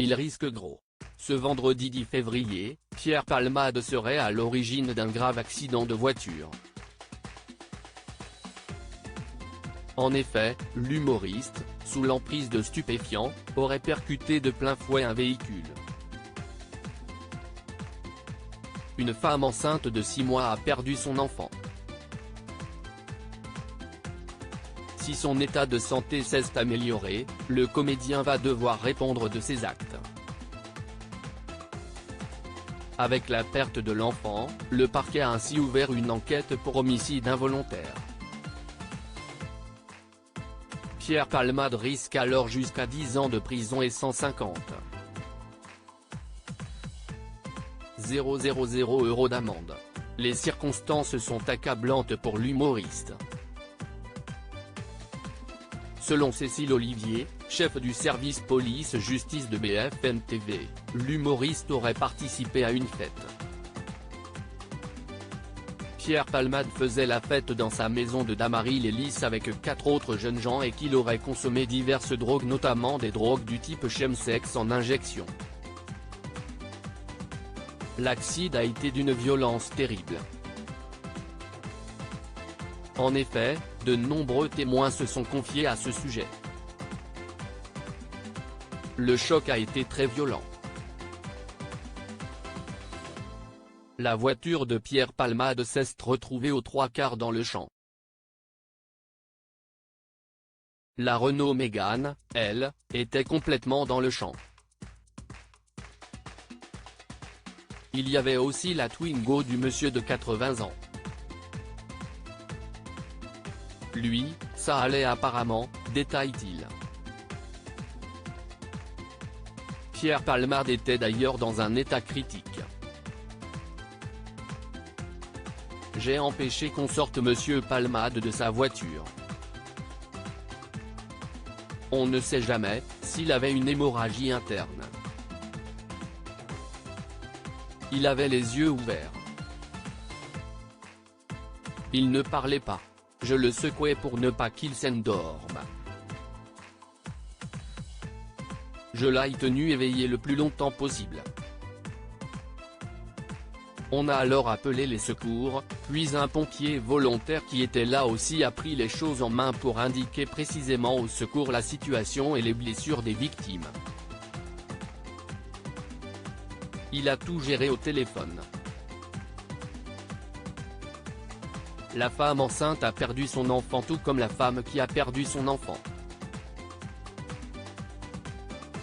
il risque gros. Ce vendredi 10 février, Pierre Palmade serait à l'origine d'un grave accident de voiture. En effet, l'humoriste, sous l'emprise de stupéfiants, aurait percuté de plein fouet un véhicule. Une femme enceinte de 6 mois a perdu son enfant. Si son état de santé s'est amélioré, le comédien va devoir répondre de ses actes. Avec la perte de l'enfant, le parquet a ainsi ouvert une enquête pour homicide involontaire. Pierre Palmade risque alors jusqu'à 10 ans de prison et 150 000 € d'amende. Les circonstances sont accablantes pour l'humoriste. Selon Cécile Olivier, chef du service police-justice de BFM TV, l'humoriste aurait participé à une fête. Pierre Palmade faisait la fête dans sa maison de Damary-les-Lys avec 4 autres jeunes gens et qu'il aurait consommé diverses drogues, notamment des drogues du type chemsex en injection. L'accident a été d'une violence terrible. En effet, de nombreux témoins se sont confiés à ce sujet. Le choc a été très violent. La voiture de Pierre Palmade s'est retrouvée aux 3/4 dans le champ. La Renault Mégane, elle, était complètement dans le champ. Il y avait aussi la Twingo du monsieur de 80 ans. Lui, ça allait apparemment, détaille-t-il. Pierre Palmade était d'ailleurs dans un état critique. J'ai empêché qu'on sorte monsieur Palmade de sa voiture. On ne sait jamais s'il avait une hémorragie interne. Il avait les yeux ouverts. Il ne parlait pas. Je le secouais pour ne pas qu'il s'endorme. Je l'ai tenu éveillé le plus longtemps possible. On a alors appelé les secours, puis un pompier volontaire qui était là aussi a pris les choses en main pour indiquer précisément au secours la situation et les blessures des victimes. Il a tout géré au téléphone. La femme enceinte a perdu son enfant tout comme la femme qui a perdu son enfant.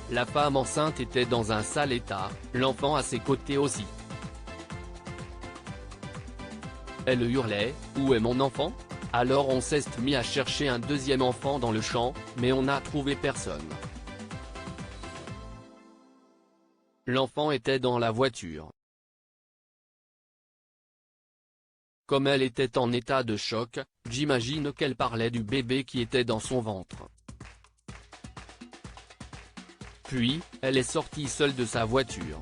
La femme enceinte était dans un sale état, l'enfant à ses côtés aussi. Elle hurlait « Où est mon enfant ?» Alors on s'est mis à chercher un deuxième enfant dans le champ, mais on n'a trouvé personne. L'enfant était dans la voiture. Comme elle était en état de choc, j'imagine qu'elle parlait du bébé qui était dans son ventre. Puis, elle est sortie seule de sa voiture.